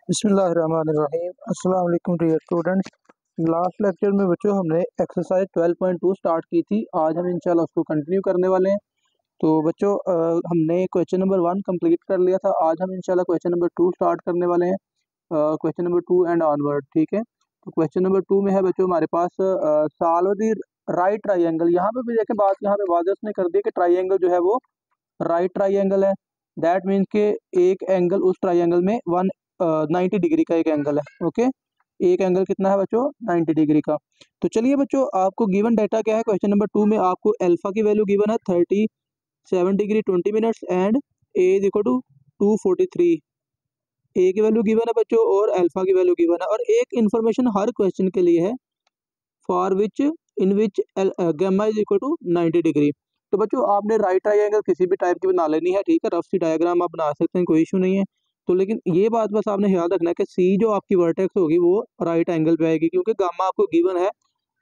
बिस्मिल्लाहिर्रहमानिर्रहीम। अस्सलाम वालेकुम डियर स्टूडेंट्स। लास्ट लेक्चर में बच्चों हमने एक्सरसाइज 12.2 स्टार्ट की थी। आज हम इंशाल्लाह उसको कंटिन्यू करने वाले हैं। तो बच्चों हमने क्वेश्चन नंबर 1 कंप्लीट कर लिया था। आज हम इंशाल्लाह क्वेश्चन नंबर 2 स्टार्ट करने वाले हैं। क्वेश्चन नंबर 2 एंड ऑनवर्ड, ठीक है। तो क्वेश्चन नंबर 2 में है बच्चों हमारे पास सॉल्व द राइट ट्राइंगल। यहाँ पे भी देखें बात, यहाँ पे वाज़ह उसने कर दी कि ट्राइंगल जो है वो राइट ट्राइंगल है। दैट मीन्स के एक एंगल उस ट्राइंगल में 90 डिग्री का एक एंगल है। ओके, एक एंगल कितना है बच्चों? 90 डिग्री का। तो चलिए बच्चों, आपको गिवन डाटा क्या है? क्वेश्चन नंबर 2 में आपको अल्फा की वैल्यू गिवन है 37 degree 20 minutes and a is equal to 243। A की वैल्यू गिवन है बच्चों और अल्फा की वैल्यू गिवन है। और एक इन्फॉर्मेशन हर क्वेश्चन के लिए है, for which in which gamma is equal to 90 degree. तो बच्चों आपने राइट ट्राइंगल किसी भी टाइप की बना लेनी है, ठीक है। रफ सी डायग्राम आप बना सकते हैं, कोई इशू नहीं है। तो लेकिन ये बात बस आपने याद रखना है कि सी जो आपकी वर्टेक्स होगी वो राइट एंगल पे आएगी, क्योंकि गामा आपको गिवन है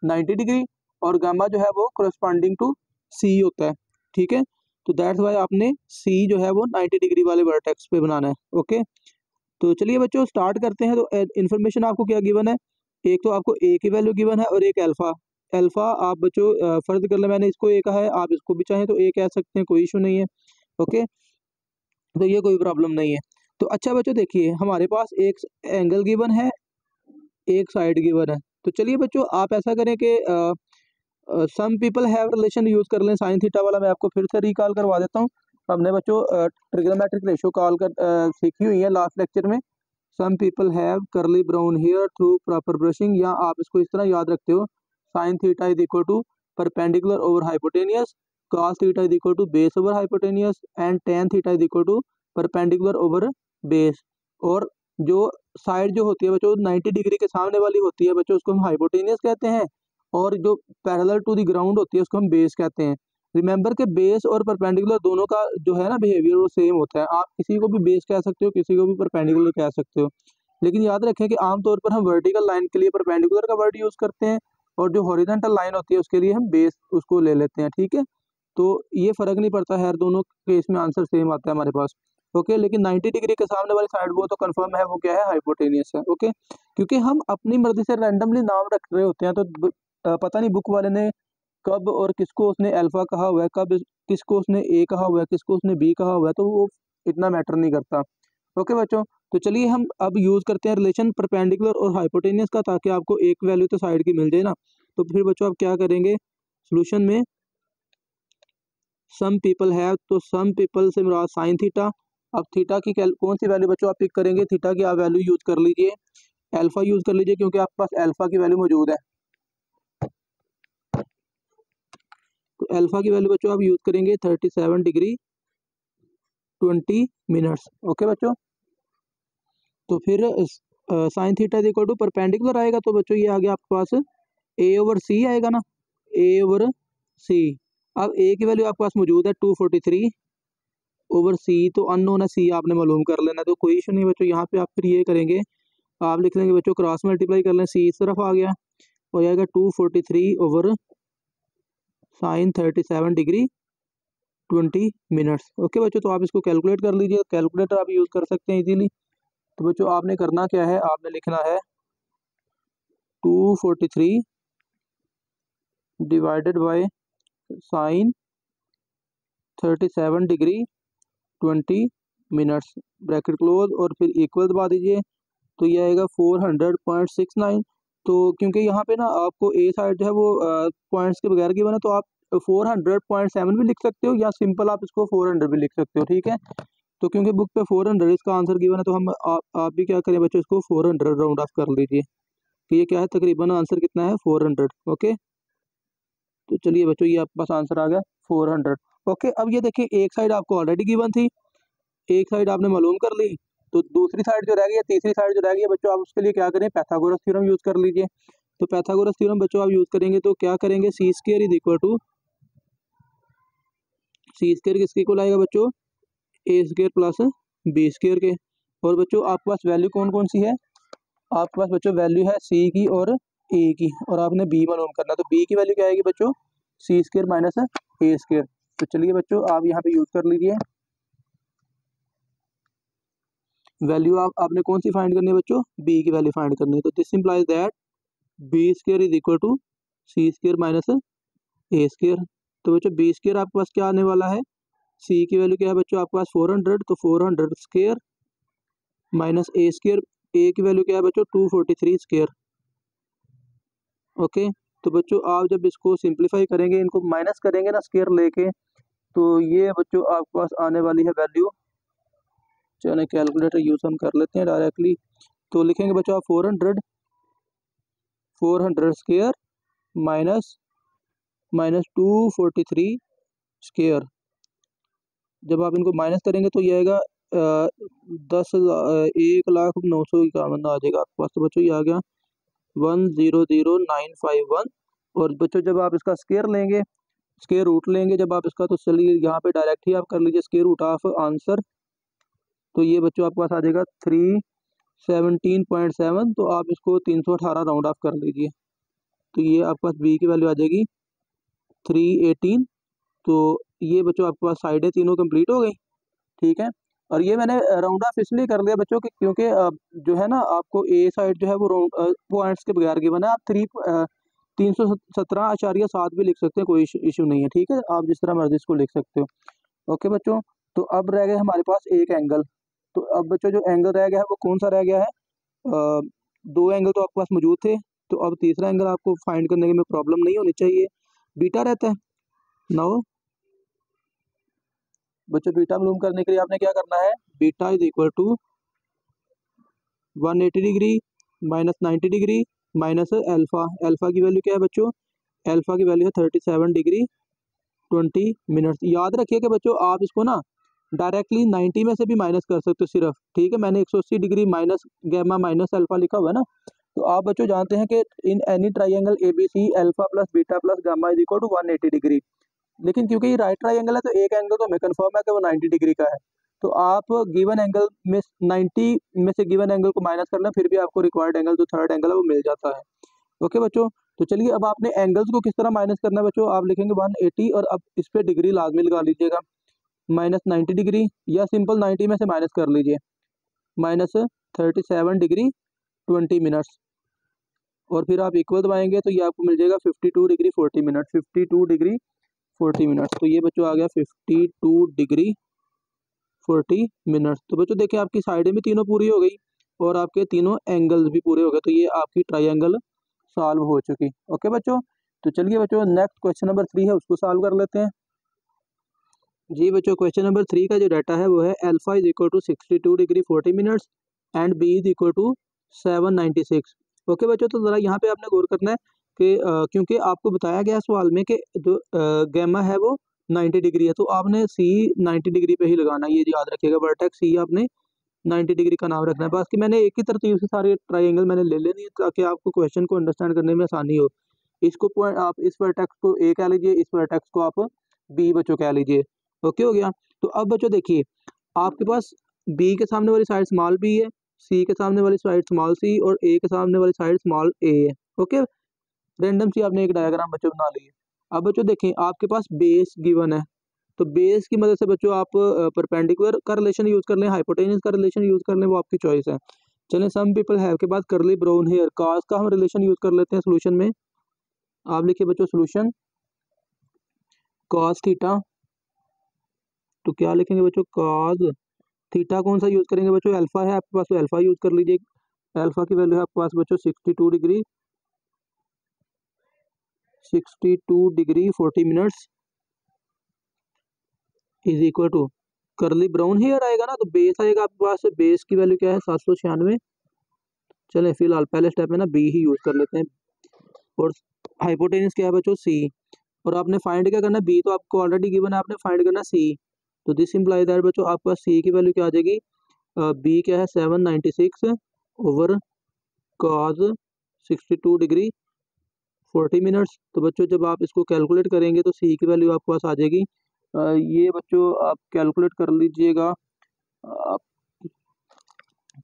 90 डिग्री और गामा जो है वो करस्पॉन्डिंग टू सी होता है, ठीक है। तो दैट्स वाई आपने सी जो है वो 90 डिग्री वाले वर्टेक्स पे बनाना है। ओके, तो चलिए बच्चों स्टार्ट करते हैं। तो इन्फॉर्मेशन आपको क्या गिवन है? एक तो आपको ए की वैल्यू गिवन है और एक अल्फा। अल्फा आप बच्चों फर्ज कर ले, मैंने इसको ए कहा है, आप इसको भी चाहें तो ए कह सकते हैं, कोई इशू नहीं है। ओके, तो ये कोई प्रॉब्लम नहीं है। तो अच्छा बच्चों देखिए, हमारे पास एक एंगल गिवन है, एक साइड गिवन है। तो चलिए बच्चों आप ऐसा करें कि some people have relation use कर लें साइन थीटा वाला। मैं आपको फिर से रिकॉल करवा देता हूँ। हमने बच्चों ट्रिग्नोमेट्रिक रेशियो कॉल कर सीखी हुई है लास्ट लेक्चर में। Some people have curly brown hair through proper brushing, या आप इसको इस तरह याद रखते हो, sine theta is equal to perpendicular over hypotenuse, cos theta is equal to base over hypotenuse and tan theta is equal to perpendicular over base. और जो साइड जो होती है बच्चों 90 डिग्री के सामने वाली होती है बच्चों, उसको हम हाइपोटेनियस कहते हैं। और जो पैरेलल टू द ग्राउंड होती है उसको हम बेस कहते हैं। रिमेंबर के बेस और परपेंडिकुलर दोनों का जो है ना बिहेवियर वो सेम होता है। आप किसी को भी बेस कह सकते हो, किसी को भी परपेंडिकुलर कह सकते हो। लेकिन याद रखें कि आमतौर पर हम वर्टिकल लाइन के लिए परपेंडिकुलर का वर्ड यूज करते हैं और जो हॉरिजॉन्टल लाइन होती है उसके लिए हम बेस उसको ले लेते हैं, ठीक है। तो ये फर्क नहीं पड़ता है, दोनों केस में आंसर सेम आता है हमारे पास। ओके, लेकिन 90 डिग्री के सामने वाली साइड वो तो कंफर्म है, वो क्या है? हाइपोटेनियस है। ओके, क्योंकि हम अपनी मर्जी से रैंडमली नाम रख रहे होते हैं, तो पता नहीं बुक वाले ने कब और किसको उसने अल्फा कहा हुआ है, कब किसको उसने ए कहा हुआ है, किसको उसने बी कहा हुआ है, तो वो इतना मैटर नहीं करता। ओके बच्चों, तो चलिए हम अब यूज करते हैं रिलेशन परपेंडिकुलर और हाइपोटेनियस का, ताकि आपको एक वैल्यू तो साइड की मिल जाए ना। तो फिर बच्चों आप क्या करेंगे सोल्यूशन में? सम पीपल हैव, तो सम पीपल से मुराद साइन थीटा। अब थीटा की कौन सी वैल्यू बच्चों आप पिक करेंगे? थीटा की आप वैल्यू यूज कर लीजिए, अल्फा यूज कर लीजिए, क्योंकि आपके पास अल्फा की वैल्यू मौजूद है। तो अल्फा की वैल्यू बच्चों आप यूज करेंगे 37 डिग्री 20 मिनट्स। ओके बच्चों, तो फिर sine theta is equal to perpendicular आएगा, तो बच्चों ये आ गया आपके पास ए ओवर सी आएगा ना, ए ओवर सी। अब ए की वैल्यू आपके पास मौजूद है 243 ओवर सी, तो अननोन है सी, आपने मालूम कर लेना, तो कोई इशू नहीं बच्चों। यहाँ पे आप फिर ये करेंगे, आप लिख लेंगे बच्चों क्रॉस मल्टीप्लाई कर लें, सी इस तरफ आ गया, हो जाएगा 243 over sine 37 degree 20 minutes. Okay बच्चों, तो आप इसको कैलकुलेट कर लीजिए, कैलकुलेटर आप यूज़ कर सकते हैं इजीली। तो बच्चों आपने करना क्या है, आपने लिखना है 243 divided by sine 37 degree 20 minutes, bracket close, और फिर इक्वल दबा दीजिए। तो ये आएगा 400.69। तो क्योंकि यहाँ पे ना आपको ए साइड जो है वो पॉइंट्स के बगैर गिवन है, तो आप 400.7 भी लिख सकते हो, या सिंपल आप इसको 400 भी लिख सकते हो, ठीक है। तो क्योंकि बुक पे 400 इसका आंसर गिवन है, तो हम आप भी क्या करें बच्चों, इसको 400 राउंड ऑफ कर लीजिए कि ये क्या है, तकरीबन आंसर कितना है 400। ओके, तो चलिए बच्चों ये आपके पास आंसर आ गया 400। ओके, अब ये देखिए एक साइड आपको ऑलरेडी गिवन थी, एक साइड आपने मालूम कर ली, तो दूसरी साइड जो रह गई है, तीसरी साइड जो रह गई है बच्चों, आप उसके लिए क्या करें, पैथागोरस थ्योरम यूज कर लीजिए। तो पैथागोरस थ्योरम बच्चों आप यूज करेंगे तो क्या करेंगे, C square is equal to, C square किसके इक्वल आएगा बच्चों, A square plus B square के। और बच्चों आपके पास वैल्यू कौन कौन सी है? आपके पास बच्चों वैल्यू है सी की और ए की, और आपने बी मालूम करना, तो बी की वैल्यू क्या आएगी बच्चों, C square minus A square. तो चलिए बच्चों आप यहाँ पे यूज कर लीजिए। वैल्यू आपने कौन सी फाइंड करनी है बच्चों, बी की वैल्यू फाइंड करनी है। तो this implies that b square is equal to c square minus a square. तो बच्चों बी स्क्र आपके पास क्या आने वाला है, सी की वैल्यू क्या है बच्चों आपके पास 400, तो 400 स्क्र माइनस ए स्क्र, ए की वैल्यू क्या है बच्चों 243 स्क्र। ओके, तो बच्चों आप जब इसको सिंप्लीफाई करेंगे, इनको माइनस करेंगे ना स्क्र लेके, तो ये बच्चों आपके पास आने वाली है वैल्यू। चलिए कैलकुलेटर यूज हम कर लेते हैं डायरेक्टली। तो लिखेंगे बच्चों आप 400 स्क्र माइनस 243 स्क्र। जब आप इनको माइनस करेंगे तो ये आएगा 1,09,51 आ जाएगा आपके पास। तो बच्चों ये आ गया 1,00951। और बच्चों जब आप इसका स्क्वायर लेंगे, स्क्वायर रूट लेंगे जब आप इसका, तो चलिए यहाँ पे डायरेक्ट ही आप कर लीजिए स्क्वायर रूट ऑफ आंसर। तो ये बच्चों आपके पास आ जाएगा 317.7। तो आप इसको 318 राउंड ऑफ कर लीजिए, तो ये आपके पास बी की वैल्यू आ जाएगी 318। तो ये बच्चों आपके पास साइडें तीनों कंप्लीट हो गई, ठीक है। और ये मैंने राउंड ऑफ इसलिए कर दिया बच्चों कि क्योंकि जो है ना आपको ए साइड जो है वो पॉइंट्स के बगैर गिवन है। आप 317.7 भी लिख सकते हैं, कोई इशू नहीं है, ठीक है। आप जिस तरह मर्जी इसको लिख सकते हो। ओके बच्चों, तो अब रह गए हमारे पास एक एंगल। तो अब बच्चों जो एंगल रह गया है वो कौन सा रह गया है, दो एंगल तो आपके पास मौजूद थे, तो अब तीसरा एंगल आपको फाइंड करने में प्रॉब्लम नहीं होनी चाहिए। बीटा रहता है नाउ बच्चों, बीटा मालूम करने के लिए आपने क्या करना है, beta is equal to 180 degree minus 90 degree minus alpha. Alpha की वैल्यू क्या है बच्चों, अल्फा की वैल्यू है 37 डिग्री 20 मिनट्स। याद रखिए कि बच्चों आप इसको ना डायरेक्टली 90 में से भी माइनस कर सकते हो सिर्फ, ठीक है। मैंने 180 degree minus gamma minus alpha लिखा हुआ है ना। तो आप बच्चों जानते हैं कि in any triangle A B C alpha plus beta plus gamma is equal to 180 degree. लेकिन क्योंकि ये राइट ट्राइंगल है तो एक एंगल तो हमें कंफर्म है कि वो 90 डिग्री का है। तो आप गिवन एंगल में 90 में से गिवन एंगल को माइनस कर लें, फिर भी आपको रिक्वायर्ड एंगल जो थर्ड एंगल है वो मिल जाता है। ओके बच्चों, तो चलिए अब आपने एंगल्स को किस तरह माइनस करना है बच्चों, आप लिखेंगे 180 और अब इस पे डिग्री लाजमी लगा लीजिएगा, माइनस 90 डिग्री, या सिंपल 90 में से माइनस कर लीजिए, माइनस 37 डिग्री 20 मिनट्स। और फिर आप इक्वल दबाएंगे तो ये आपको मिल जाएगा 52 डिग्री 40 मिनट, 52 डिग्री 40 मिनट्स। तो ये बच्चों आ गया 52 डिग्री 40 मिनट्स। तो बच्चों देखिए आपकी साइडें भी तीनों पूरी हो गई और आपके तीनों एंगल्स भी पूरे हो गए। तो ये आपकी ट्राइंगल सॉल्व हो चुकी। ओके बच्चों, तो चलिए बच्चों नेक्स्ट क्वेश्चन नंबर 3 है उसको सॉल्व कर लेते हैं। जी बच्चों, क्वेश्चन नंबर 3 का जो डाटा है वो है alpha is equal to 62 degree 40 minutes and b is equal to 796। Okay बच्चों, तो ज़रा यहाँ पे आपने गौर करना है कि क्योंकि आपको बताया गया सवाल में कि जो गैमा है वो 90 डिग्री है, तो आपने सी 90 डिग्री पे ही लगाना है, ये याद रखिएगा। वर्टेक्स सी आपने 90 डिग्री का नाम रखना है। बाकी मैंने एक ही तरतीब से सारे ट्राइंगल मैंने ले लेनी है ताकि आपको क्वेश्चन को अंडरस्टैंड करने में आसानी हो। इसको पॉइंट आप इस वर्टेक्स को ए कह लीजिए, इस वर्टेक्स को आप बी बच्चों कह लीजिए। ओके हो गया। तो अब बच्चों देखिए आपके पास बी के सामने वाली साइड स्मॉल बी है, सी के सामने वाली साइड स्मॉल सी और ए के सामने वाली साइड स्मॉल ए है। ओके, रैंडम सी आपने एक डायग्राम बच्चों बना ली है। अब बच्चों देखें आपके पास बेस गिवन है, तो बेस की मदद से बच्चों आप परपेंडिकुलर का रिलेशन यूज कर लें, हाइपोटेन्यूस का रिलेशन यूज कर लें, वो आपकी चॉइस है। चलें, सम पीपल हैव के बाद करली ब्राउन हेयर, कॉस का हम रिलेशन यूज कर लेते हैं सोल्यूशन में। आप लिखिए बच्चों सोल्यूशन कॉस थीटा, तो क्या लिखेंगे बच्चों कॉस थीटा कौन सा यूज करेंगे बच्चों, अल्फा है आपके पास तो अल्फा यूज कर लीजिए। अल्फा की वैल्यू है आपके पास बच्चों 62 degree 40 minutes is equal to curly brown hair आएगा ना, तो बेस आएगा आपके पास, बेस की वैल्यू क्या है 796। चलें फिलहाल पहले स्टेप में ना बी ही यूज कर लेते हैं। और हाइपोटेन्यूस क्या है बच्चों सी, और आपने फाइंड क्या करना है, बी तो आपको ऑलरेडी गिवन है, आपने फाइंड करना सी। तो दिस इम्प्लाई दैट बच्चों आपके पास सी की वैल्यू क्या आ जाएगी, बी क्या है 796 ओवर कॉज 62 डिग्री 40 मिनट्स। तो बच्चों जब आप इसको कैलकुलेट करेंगे तो सी की वैल्यू आपके पास आ जाएगी, ये बच्चों आप कैलकुलेट कर लीजिएगा, आप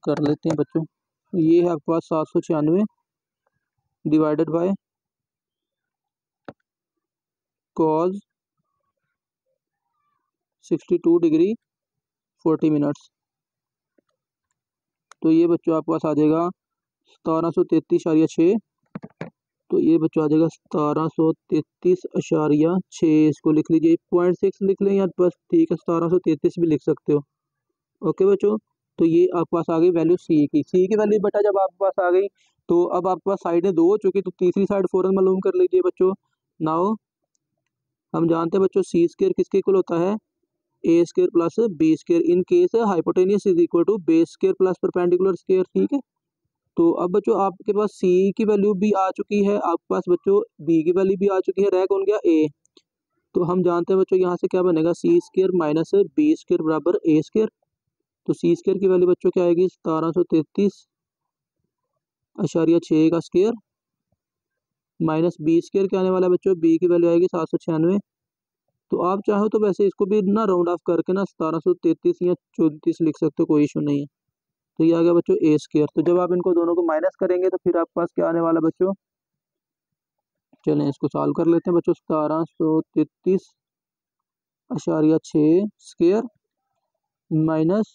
कर लेते हैं बच्चों। ये है आपके पास 796 divided by cause 62 degree 40 minutes. तो ये बच्चों आपके पास आ जाएगा 1733.6। तो ये बच्चों आ जाएगा 1733.6। इसको लिख लीजिए, 0.6 लिख लें या बस ठीक है 1733 भी लिख सकते हो। ओके बच्चों, तो ये आपके पास आ गई वैल्यू सी की वैल्यू बेटा जब आपके पास आ गई तो अब आपके पास साइडें दो हो चुकी, तो तीसरी साइड फौरन मालूम कर लीजिए बच्चों। नाउ हम जानते हैं बच्चों सी स्क्वायर किसके इक्वल होता है, A square plus B square in case hypotenuse is equal to base square plus perpendicular square. ठीक है, तो अब बच्चों आपके पास सी की वैल्यू भी आ चुकी है, आपके पास बच्चों बी की वैल्यू भी आ चुकी है, रह कौन गया ए। तो हम जानते हैं बच्चों यहाँ से क्या बनेगा, सी स्क्वायर माइनस बी स्क्वायर बराबर ए स्क्वायर। तो सी स्क्वायर की वैल्यू बच्चों क्या आएगी, 1733.6 का स्क्वायर माइनस बी स्क्वायर क्या आने वाला है बच्चों, बी की वैल्यू आएगी 796। तो आप चाहो तो वैसे इसको भी ना राउंड ऑफ करके ना 1733 या 34 लिख सकते हो, कोई इशू नहीं है। तो ये आ गया बच्चों ए स्क्वायर। तो जब आप इनको दोनों को माइनस करेंगे तो फिर आपके पास क्या आने वाला बच्चों, चलें इसको सॉल्व कर लेते हैं बच्चों। 1733.6 स्क्वायर माइनस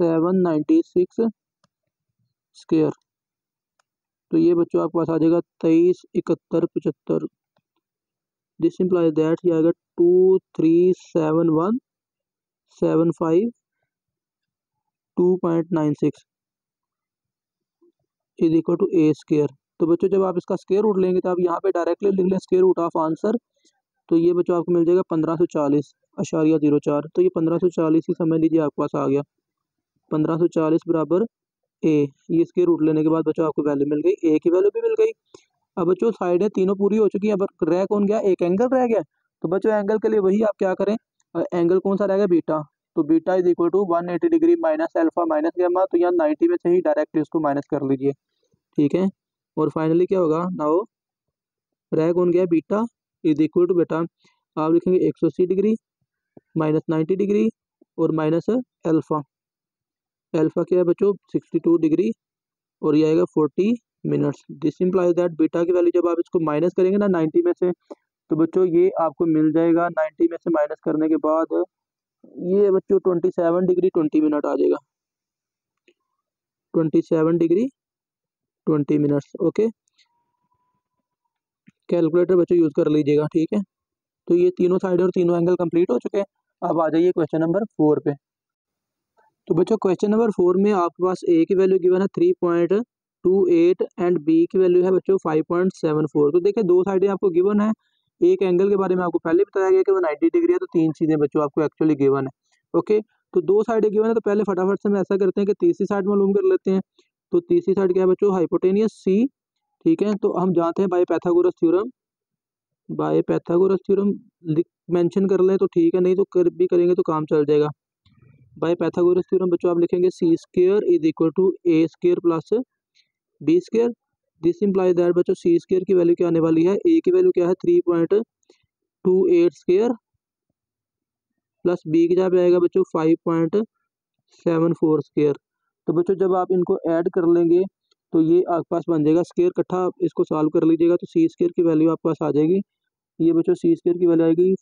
796 स्क्वायर। तो ये बच्चों आपके पास आ जाएगा 2371.75। दिस इम्प्लाइज दैट ये आएगा 237175 is equal to A square. तो बच्चों जब आप इसका स्क्वायर रूट लेंगे तो आप यहाँ पे डायरेक्टली लिख लें स्क्वायर रूट ऑफ आंसर। तो ये बच्चों आपको मिल जाएगा 1540.04। तो ये 1540 ही समझ लीजिए आपके पास आ गया, 1540 बराबर ए। ये स्क्वायर रूट लेने के बाद बच्चों आपको वैल्यू मिल गई, ए की वैल्यू भी मिल गई। अब बच्चों साइडें तीनों पूरी हो चुकी हैं, अब रह कौन गया, एक एंगल रह गया। तो बच्चों एंगल के लिए वही आप क्या करें, एंगल कौन सा रह गया, बीटा। तो beta is equal to 180 degree minus alpha minus gamma. तो यहाँ 90 में से ही डायरेक्टली उसको माइनस कर लीजिए। ठीक है, और फाइनली क्या होगा, नाउ रह कौन गया, बीटा इज इक्वल टू बेटा आप लिखेंगे 180 डिग्री माइनस 90 डिग्री और माइनस अल्फा। अल्फा क्या है बच्चों 62 डिग्री और ये आएगा 40 minutes. This implies that beta की वैल्यू जब आप इसको माइनस करेंगे ना 90 में से, तो बच्चों ये आपको मिल जाएगा 90 में से माइनस करने के बाद ये बच्चों 27 डिग्री 20 मिनट आ जाएगा, 27 डिग्री 20 मिनट्स। ओके, कैलकुलेटर बच्चों यूज़ कर लीजिएगा। ठीक है, तो ये तीनों साइड और तीनों एंगल कंप्लीट हो चुके हैं। अब आ जाइए क्वेश्चन नंबर 4 पे। तो बच्चों क्वेश्चन नंबर 4 में आपके पास ए की वैल्यू गिवन है 3.28 एंड बी की वैल्यू है बच्चों 5.74। तो देखिए दो साइडें आपको गिवन है, एक एंगल के बारे में आपको पहले बताया गया कि वो 90 डिग्री है। तो तीन चीज़ें बच्चों आपको एक्चुअली गिवन है। ओके, तो दो साइडें गिवन है, तो पहले फटाफट से हम ऐसा करते हैं कि तीसरी साइड मालूम कर लेते हैं। तो तीसरी साइड क्या है बच्चों, हाइपोटेनियस सी। ठीक है, तो हम जानते हैं by Pythagoras theorem, by Pythagoras theorem mention कर लें तो ठीक है, नहीं तो कर भी करेंगे तो काम चल जाएगा। बाय पैथागोरस थ्योरम बच्चों आप लिखेंगे C square is equal to A square plus B square. This implies that बच्चों सी स्क्वायर की वैल्यू क्या आने वाली है, ए की वैल्यू क्या है 3.28 स्क्वायर प्लस बी की जगह पे आएगा बच्चों 5.74 स्क्वायर। तो बच्चों जब आप इनको ऐड कर लेंगे तो ये आपके पास बन जाएगा स्क्वायर इकट्ठा, इसको सॉल्व कर लीजिएगा तो सी स्क्वायर की वैल्यू आपके पास आ जाएगी। ये बच्चों सी स्क्वायर की वैल्यू आएगी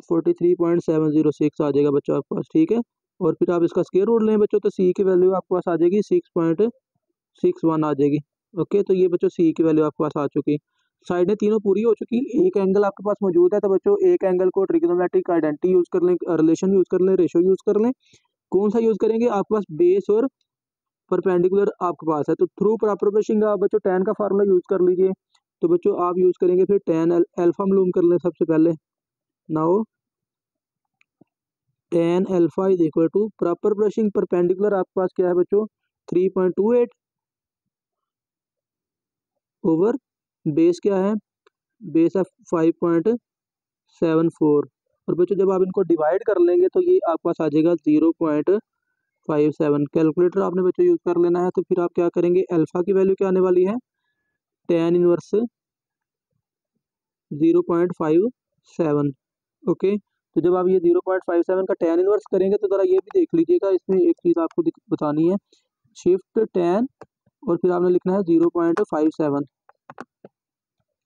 43.706 आ जाएगा बच्चों आपके पास। ठीक है, और फिर आप इसका स्क्वायर रूट लें बच्चों तो सी की वैल्यू आपके पास आ जाएगी 6.61 आ जाएगी। ओके, तो ये बच्चों सी की वैल्यू आपके पास आ चुकी, साइडें तीनों पूरी हो चुकी, एक एंगल आपके पास मौजूद है। तो बच्चों एक एंगल को ट्रिग्नोमेट्रिक आइडेंटिटी यूज कर लें, रिलेशन यूज कर लें, रेशो यूज कर लें। कौन सा यूज करेंगे, आपके पास बेस और परपेंडिकुलर आपके पास है, तो थ्रू प्रॉपोर्शन आप बच्चों tan का फार्मूला यूज कर लीजिए। तो बच्चों आप यूज करेंगे फिर tan अल्फा मालूम कर लें सबसे पहले। Now tan alpha is equal to proper brushing perpendicular आपके पास क्या है बच्चों 3.28 ओवर बेस क्या है, बेस है 5.74। और बच्चों जब आप इनको डिवाइड कर लेंगे तो ये आपके पास आ जाएगा 0.57। कैलकुलेटर आपने बच्चों यूज कर लेना है। तो फिर आप क्या करेंगे, अल्फा की वैल्यू क्या आने वाली है tan इनवर्स 0.57। ओके, तो जब आप ये 0.57 का tan इनवर्स करेंगे तो ज़रा ये भी देख लीजिएगा, इसमें एक चीज़ आपको बतानी है, शिफ्ट tan और फिर आपने लिखना है 0.57।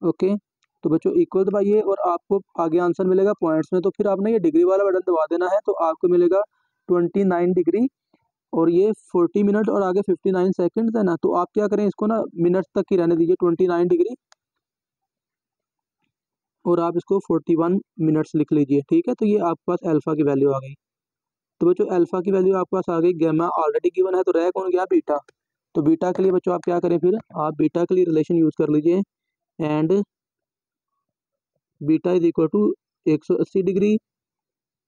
ओके, तो बच्चों इक्वल दबाइए और आपको आगे आंसर मिलेगा पॉइंट्स में। तो फिर आपने ये डिग्री वाला बटन दबा देना है तो आपको मिलेगा 29 डिग्री और ये 40 मिनट और आगे 59 सेकंड है ना। तो आप क्या करें, इसको ना मिनट तक ही रहने दीजिए 29 डिग्री और आप इसको 41 मिनट्स लिख लीजिए, ठीक है। तो ये आपके पास अल्फा की वैल्यू आ गई। तो बच्चों अल्फा की वैल्यू आपके पास आ गई, गैमा ऑलरेडी गिवन है तो रह कौन गया, बीटा। तो बीटा के लिए बच्चों आप क्या करें, फिर आप बीटा के लिए रिलेशन यूज कर लीजिए, and beta is equal to 180 degree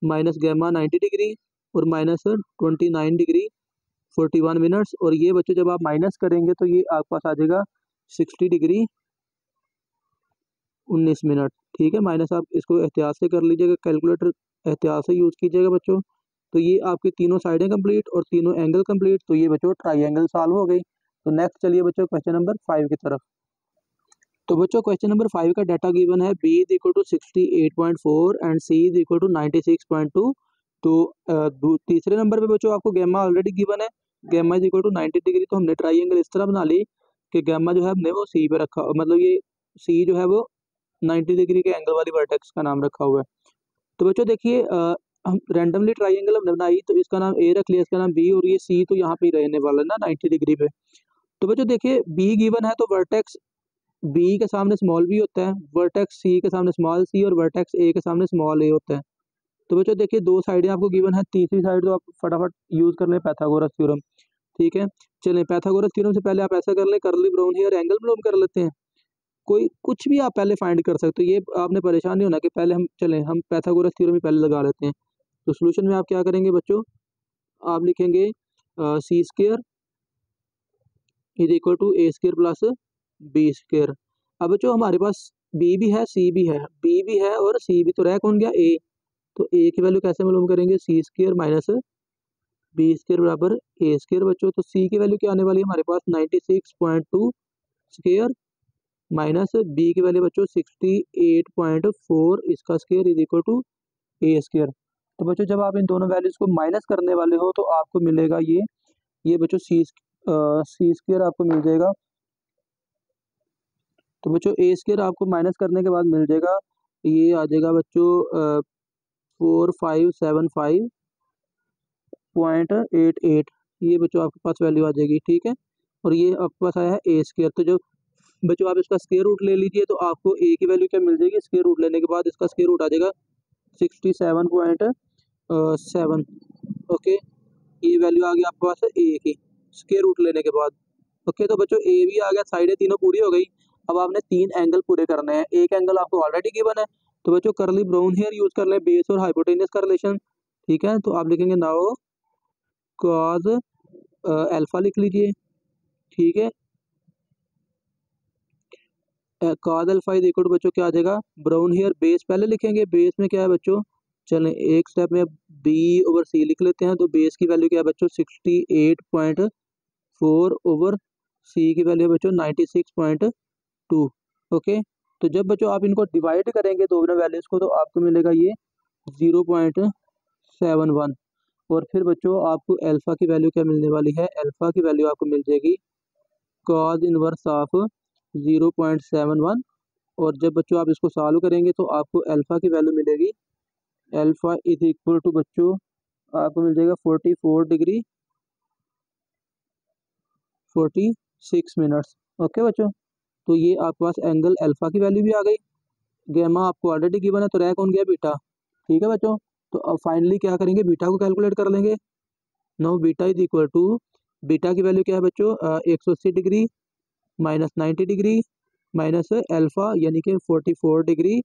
minus gamma 90 degree और माइनस 29 डिग्री 41 मिनट्स। और ये बच्चों जब आप माइनस करेंगे तो ये आपके पास आ जाएगा 60 डिग्री 19 मिनट, ठीक है। माइनस आप इसको एहतियात से कर लीजिएगा, कैलकुलेटर एहतियात से यूज़ कीजिएगा बच्चों। तो ये आपकी तीनों साइडें कंप्लीट और तीनों एंगल कंप्लीट। तो ये बच्चों ट्राइंगल सॉल्व हो गई। तो नेक्स्ट चलिए बच्चों क्वेश्चन नंबर 5 की तरफ। तो बच्चों क्वेश्चन नंबर 5 का डाटा गिवन है, b is equal to 68.4 and c is equal to 96.2। तो तीसरे नंबर पे बच्चों आपको गैमा ऑलरेडी गिवन है, gamma is equal to 90 degree. तो हमने ट्राइंगल इस तरह बना ली कि गैमा जो है हमने वो c पे रखा, मतलब ये c जो है वो 90 डिग्री के एंगल वाली वर्टेक्स का नाम रखा हुआ है। तो बच्चों देखिए हम रैंडमली ट्राइंगल हमने बनाई, तो इसका नाम a रख लिया, इसका नाम b, और ये c तो यहाँ पे ही रहने वाला है ना 90 डिग्री पे। तो बच्चों देखिए b गिवन है तो वर्टेक्स b के सामने स्मॉल b होता है, वर्टेक्स c के सामने स्मॉल c और वर्टेक्स a के सामने स्मॉल a होता है। तो बच्चों देखिए दो साइडें आपको गिवन है, तीसरी साइड तो आप फटाफट यूज कर लें पाइथागोरस थ्योरम, ठीक है। चलें पाइथागोरस थ्योरम से पहले आप ऐसा कर लें, कर्ली ब्राउन हेयर एंगल मालूम कर लेते हैं। कोई कुछ भी आप पहले फाइंड कर सकते हो, ये आपने परेशान नहीं होना कि पहले हम पाइथागोरस थ्योरम ही पहले लगा लेते हैं। तो सोल्यूशन में आप क्या करेंगे बच्चों, आप लिखेंगे C square is equal to A square plus B square. अब बच्चों हमारे पास बी भी है सी भी है, बी भी है और सी भी, तो रह कौन गया ए। तो ए की वैल्यू कैसे मालूम करेंगे, C square minus B square बराबर ए स्क्वायर बच्चों। तो सी की वैल्यू क्या आने वाली है हमारे पास 96.2 स्क्वायर माइनस बी की वैल्यू बच्चों 68.4 इसका square is equal to A square. तो बच्चों जब आप इन दोनों वैल्यूज को माइनस करने वाले हो तो आपको मिलेगा ये बच्चों सी स्क्वायर आपको मिल जाएगा। तो बच्चों ए स्क्वायर आपको माइनस करने के बाद मिल जाएगा, ये आ जाएगा बच्चों 4575.88, ये बच्चों आपके पास वैल्यू आ जाएगी, ठीक है। और ये आपके पास आया है ए स्क्वायर। तो जो बच्चों आप इसका स्क्वायर रूट ले लीजिए, तो आपको ए की वैल्यू क्या मिल जाएगी, स्क्वायर रूट लेने के बाद इसका स्क्वायर रूट आ जाएगा 67.7। ओके, ये वैल्यू आ गई आपके पास ए की स्क्वायर रूट लेने के बाद। ओके, तो बच्चों ए भी आ गया, साइडें तीनों पूरी हो गई। अब आपने 3 एंगल पूरे करने हैं, एक एंगल आपको ऑलरेडी गिवन है। तो बच्चों कर्ली ब्राउन हेयर यूज कर ले, बेस और हाइपोटेनस का रिलेशन, ठीक है। तो आप लिखेंगे नाउ कॉज अल्फा लिख लीजिए, ठीक है। Cos alpha is equal to बच्चों क्या आ जाएगा, ब्राउन हेयर बेस पहले लिखेंगे, बेस में क्या है बच्चों, चलें एक स्टेप में बी ओवर सी लिख लेते हैं। तो बेस की वैल्यू क्या है बच्चों 68.4 ओवर सी की वैल्यू है बच्चों 96.2। ओके, तो जब बच्चों आप इनको डिवाइड करेंगे दोनों वैल्यूज को तो आपको मिलेगा ये 0.71। और फिर बच्चों आपको अल्फा की वैल्यू क्या मिलने वाली है, अल्फा की वैल्यू आपको मिल जाएगी कॉज इनवर्स ऑफ 0.71। और जब बच्चों आप इसको सॉल्व करेंगे तो आपको अल्फा की वैल्यू मिलेगी, अल्फा इज इक्वल टू बच्चों आपको मिल जाएगा 44 डिग्री 46 मिनट्स। ओके बच्चों, तो ये आपके पास एंगल अल्फा की वैल्यू भी आ गई, गैमा आपको ऑलरेडी गिवन है तो रह कौन गया, बीटा, ठीक है बच्चों। तो अब फाइनली क्या करेंगे, बीटा को कैलकुलेट कर लेंगे। Now beta is equal to, beta की वैल्यू क्या है बच्चों 180 degree minus 90 degree minus alpha यानी कि 44 degree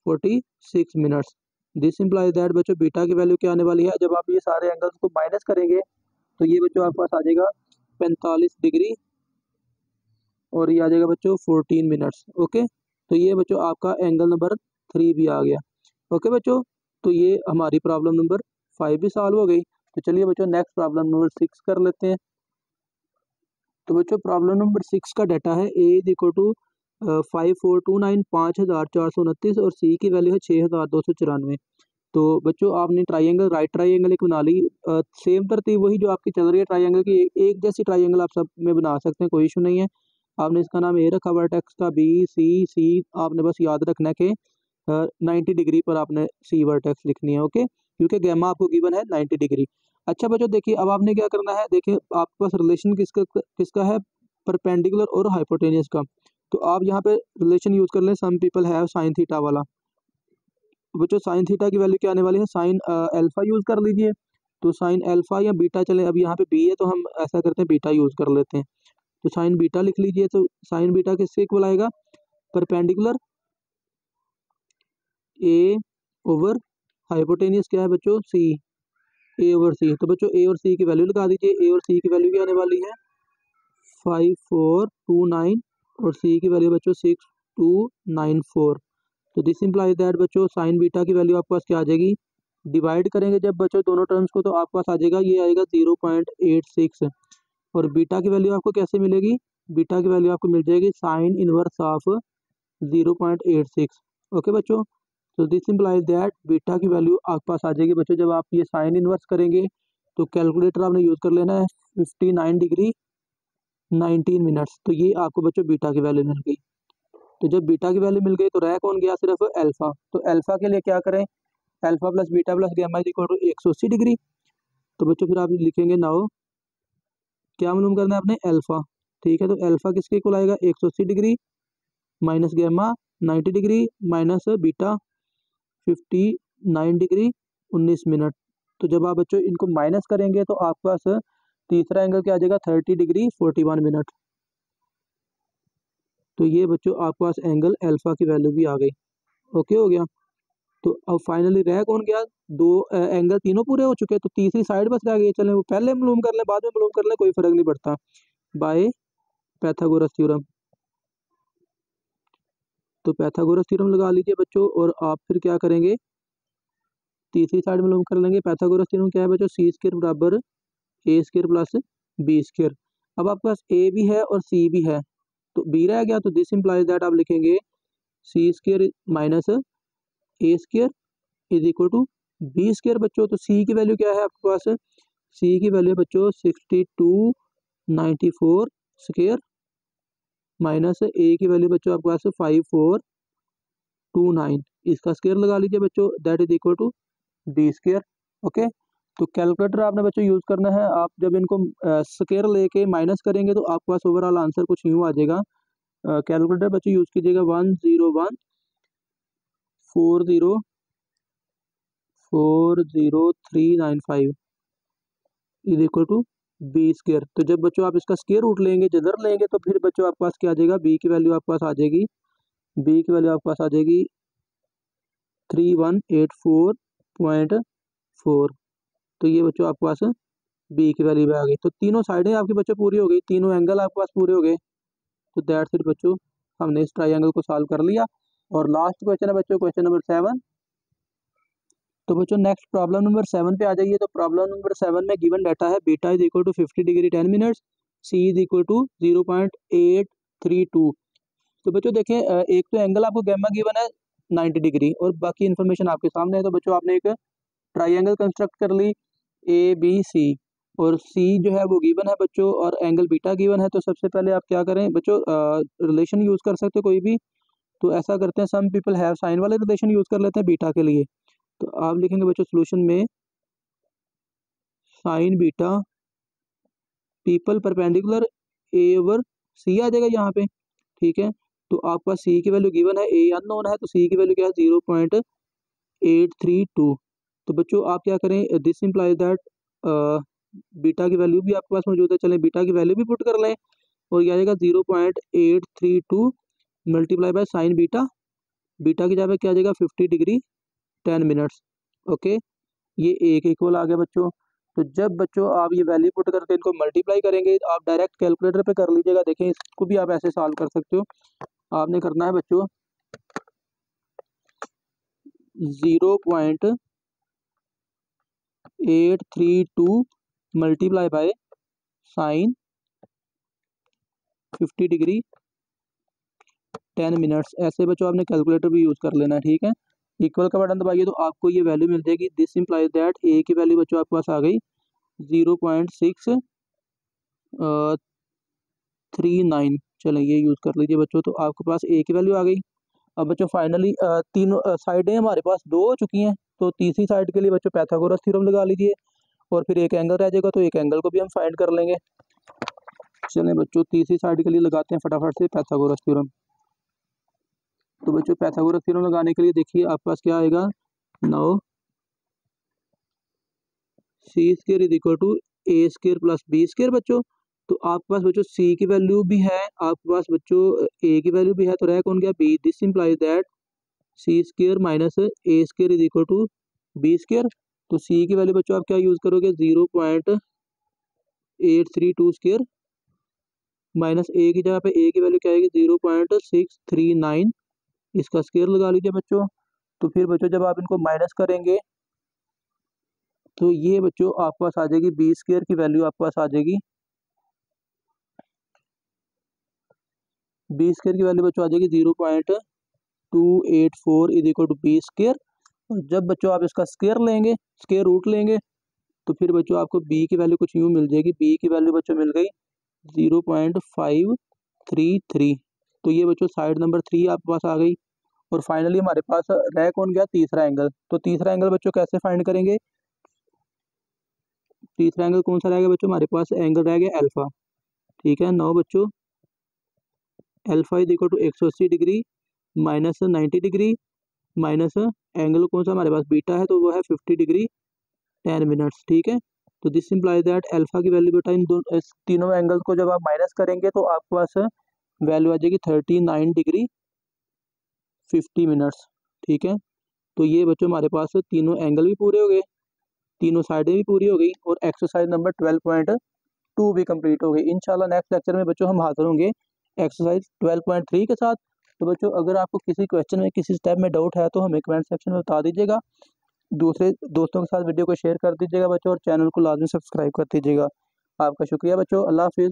46 minutes. This implies that बच्चों बीटा की वैल्यू क्या आने वाली है, जब आप ये सारे एंगल्स को माइनस करेंगे तो ये बच्चों आपके पास आ जाएगा 45 डिग्री और ये आ जाएगा बच्चों 14 मिनट्स। ओके, तो ये बच्चों आपका एंगल नंबर 3 भी आ गया। ओके बच्चों, तो ये हमारी प्रॉब्लम नंबर 5 भी सॉल्व हो गई। तो चलिए बच्चों नेक्स्ट प्रॉब्लम नंबर 6 कर लेते हैं। तो बच्चों प्रॉब्लम नंबर 6 का डाटा है ए इज इक्वल टू 5429 5429 और सी की वैल्यू है 6294। तो बच्चों आपने ट्राइंगल राइट ट्राइंगल एक बना ली, सेम तरतीब वही जो आपकी चल रही है ट्राइंगल की, एक जैसी ट्राइंगल आप सब में बना सकते हैं, कोई इशू नहीं है। आपने इसका नाम ए रखा, वर्टेक्स का बी सी आपने बस याद रखना है कि 90 डिग्री पर आपने सी वर्टेक्स लिखनी है। ओके, क्योंकि गैमा आपको गिवन है 90 डिग्री। अच्छा बच्चों देखिए, अब आपने क्या करना है, देखिए आपके पास रिलेशन किसका किसका है, परपेंडिकुलर और हाइपोटेनियस का। तो आप यहाँ पे रिलेशन यूज कर लें, some people have sine theta वाला। बच्चों साइन थीटा की वैल्यू क्या आने वाली है, साइन अल्फा यूज कर लीजिए। तो साइन अल्फा या बीटा, चले अब यहाँ पे बी है तो हम ऐसा करते हैं बीटा यूज कर लेते हैं। तो साइन बीटा लिख लीजिए। तो साइन बीटा किसके इक्वल आएगा, परपेंडिकुलर ए ओवर हाइपोटेनियस क्या है बच्चों, सी, ए ओवर सी। तो बच्चों ए और सी की वैल्यू लगा दीजिए। ए और सी की वैल्यू क्या आने वाली है, 5429, और सी की वैल्यू बच्चों 6294। तो दिस इंप्लाइज दैट बच्चों साइन बीटा की वैल्यू आपके पास क्या आ जाएगी, डिवाइड करेंगे जब बच्चों दोनों टर्म्स को, तो आपके पास आ जाएगा, ये आएगा 0.86। और बीटा की वैल्यू आपको कैसे मिलेगी, बीटा की वैल्यू आपको मिल जाएगी साइन इनवर्स ऑफ 0.86। ओके बच्चों, तो दिस इंप्लाइज दैट बीटा की वैल्यू आपके पास आ जाएगी बच्चों, जब आप ये साइन इनवर्स करेंगे तो कैलकुलेटर आपने यूज कर लेना है 59 डिग्री 19 मिनट्स। तो ये आपको बच्चों बीटा की वैल्यू मिल गई। तो जब बीटा की वैल्यू मिल गई तो रह कौन गया, सिर्फ अल्फा। तो अल्फा के लिए क्या करें, alpha plus beta plus gamma is equal to 180 degree. तो बच्चों फिर आप लिखेंगे नाउ, क्या मालूम करना है आपने, अल्फा। ठीक है, तो अल्फा किसके इक्वल आएगा, 180 degree minus gamma 90 degree minus beta 59 degree 19 minute. तो जब आप बच्चों इनको माइनस करेंगे तो आपके पास तीसरा एंगल क्या आ जाएगा, 30 डिग्री 41 मिनट। तो ये बच्चों आपके पास एंगल अल्फा की वैल्यू भी आ गई। ओके हो गया। तो अब फाइनली रह कौन गया, दो एंगल तीनों पूरे हो चुके, तो तीसरी साइड बस रह गई। चलें वो पहले मालूम कर लें, बाद में मालूम कर लें, कोई फर्क नहीं पड़ता, बाय पैथागोरस थ्योरम। तो पैथागोरस थ्योरम लगा लीजिए बच्चों, और आप फिर क्या करेंगे, तीसरी साइड मालूम कर लेंगे। पैथागोरस थ्योरम क्या है बच्चों, सी स्क्वायर बराबर ए स्क्वायर प्लस बी स्क्वायर। अब आपके पास ए भी है और सी भी है, तो बी रह गया। तो दिस इंप्लाइज दैट आप लिखेंगे C square minus A square is equal to B square बच्चों। तो सी की वैल्यू क्या है आपके पास, सी की वैल्यू बच्चों 6294 स्क्वायर माइनस ए की वैल्यू बच्चों आपके पास 5429, इसका स्क्वायर लगा लीजिए बच्चों, that is equal to d square. Okay, तो कैलकुलेटर आपने बच्चों यूज करना है। आप जब इनको स्क्वायर लेके माइनस करेंगे तो आपके पास ओवरऑल आंसर कुछ यूँ आ जाएगा। कैलकुलेटर बच्चों यूज कीजिएगा 101404395 is equal to B square. तो जब बच्चों आप इसका स्क्वायर रूट लेंगे, जदर लेंगे, तो फिर बच्चों आपके पास क्या आ जाएगा, बी की वैल्यू आपके पास आ जाएगी, बी की वैल्यू आपके पास आ जाएगी 3184.4। तो ये बच्चों आपके पास बी की वैल्यू आ गई। तो तीनों साइडें आपके बच्चों पूरी हो गई, तीनों एंगल आपके पास पूरे हो गए। तो दैट्स इट बच्चों, हमने इस ट्राइंगल को सॉल्व कर लिया। और लास्ट क्वेश्चन है बच्चों, क्वेश्चन नंबर 7। तो बच्चों नेक्स्ट प्रॉब्लम नंबर 7 पे आ जाइए। तो प्रॉब्लम नंबर 7 में गिवन डाटा है, beta is equal to 50 degree 10 minutes, c is equal to 0.832। तो बच्चों देखें, एक तो एंगल आपको गैमा गिवन है 90 डिग्री, और बाकी इन्फॉर्मेशन आपके सामने है। तो बच्चों आपने एक ट्राइंगल कंस्ट्रक्ट कर ली ए बी सी, और सी जो है वो गिवन है बच्चों, और एंगल बीटा गिवन है। तो सबसे पहले आप क्या करें बच्चों, रिलेशन यूज कर सकते हो कोई भी। तो ऐसा करते हैं, सम पीपल हैव साइन वाले रिलेशन यूज कर लेते हैं बीटा के लिए। तो आप लिखेंगे बच्चों सोल्यूशन में साइन बीटा पीपल परपेंडिकुलर ए ओवर सी आ जाएगा यहाँ पे। ठीक है, तो आपका सी की वैल्यू गिवन है, ए अननोन है, तो सी की वैल्यू क्या है 0.832। तो बच्चों आप क्या करें, दिस इंप्लाइज दैट बीटा की वैल्यू भी आपके पास मौजूद है, चलें बीटा की वैल्यू भी पुट कर लें, और ये आएगा 0.832 multiply by sine beta, beta की जगह क्या आ जाएगा 50 डिग्री 10 मिनट्स। ओके, ये एक इक्वल आ गया बच्चों। तो जब बच्चों आप ये वैल्यू पुट करके इनको मल्टीप्लाई करेंगे, आप डायरेक्ट कैलकुलेटर पे कर लीजिएगा। देखें, इसको भी आप ऐसे सॉल्व कर सकते हो। आपने करना है बच्चों 0.832 multiply by sine 50 degree 10 minutes, ऐसे बच्चों आपने कैलकुलेटर भी यूज कर लेना है। ठीक है, इक्वल का बटन दबाइए तो आपको ये वैल्यू मिल जाएगी। दिस इंप्लाइज दैट ए की वैल्यू बच्चों आपके पास आ गई 0.639। चलें ये यूज कर लीजिए बच्चों, तो आपके पास ए की वैल्यू आ गई। अब बच्चों फाइनली तीनों साइडें हमारे पास दो हो चुकी हैं, तो तीसरी साइड के लिए बच्चों पैथागोरस थ्योरम लगा लीजिए। और फिर एक एंगल रह जाएगा, तो एक एंगल को भी हम फाइंड कर लेंगे। चलें बच्चों, तीसरी साइड के लिए लगाते हैं फटाफट से पाइथागोरस थ्योरम। तो बच्चों पाइथागोरस थ्योरम लगाने के लिए देखिए आपके पास क्या आएगा, now c square is equal to A square plus B square. बच्चों तो आपके पास बच्चों सी की वैल्यू भी है, आपके पास बच्चों ए की वैल्यू भी है, तो रह कौन गया B. This implies that C square minus A square is equal to B square. तो सी की वैल्यू बच्चों आप क्या यूज करोगे, 0.832 स्क्वायर माइनस ए की जगह पे ए की वैल्यू क्या आएगी 0.639, इसका स्क्वायर लगा लीजिए बच्चों। तो फिर बच्चों जब आप इनको माइनस करेंगे तो ये बच्चों आपके पास आ जाएगी बी स्क्वायर की वैल्यू आपके पास आ जाएगी, बी स्क्वायर की वैल्यू बच्चों आ जाएगी 0.284 is equal to B square. और जब बच्चों आप इसका स्क्वायर लेंगे, स्क्वायर रूट लेंगे, तो फिर बच्चों आपको बी की वैल्यू कुछ यूँ मिल जाएगी, बी की वैल्यू बच्चों मिल गई 0.533। तो ये बच्चों साइड नंबर 3 आपके पास आ गई। और फाइनली हमारे पास रह कौन गया, तीसरा एंगल। तो तीसरा एंगल बच्चों कैसे फाइंड करेंगे, तीसरा एंगल कौन सा रहेगा बच्चों, हमारे पास एंगल रह गया अल्फा। ठीक है, नौ बच्चों alpha is equal to 180 degree minus 90 degree minus angle कौन सा हमारे पास बीटा है, तो वो है 50 डिग्री 10 मिनट्स। ठीक है, तो दिस इंप्लाइज दैट अल्फा की वैल्यू बेटा इन तीनों एंगल्स को जब आप माइनस करेंगे तो आपके पास वैल्यू आ जाएगी 39 डिग्री 50 मिनट्स। ठीक है, तो ये बच्चों हमारे पास तीनों एंगल भी पूरे हो गए, तीनों साइडें भी पूरी हो गई, और एक्सरसाइज नंबर 12.2 भी कंप्लीट हो गई। इंशाल्लाह नेक्स्ट लेक्चर में बच्चों हम हाजिर होंगे एक्सरसाइज 12.3 के साथ। तो बच्चों अगर आपको किसी क्वेश्चन में किसी स्टेप में डाउट है तो हमें कमेंट सेक्शन में बता दीजिएगा, दूसरे दोस्तों के साथ वीडियो को शेयर कर दीजिएगा बच्चों, और चैनल को लाजमी सब्सक्राइब कर दीजिएगा। आपका शुक्रिया बच्चों, अल्लाह हाफिज़।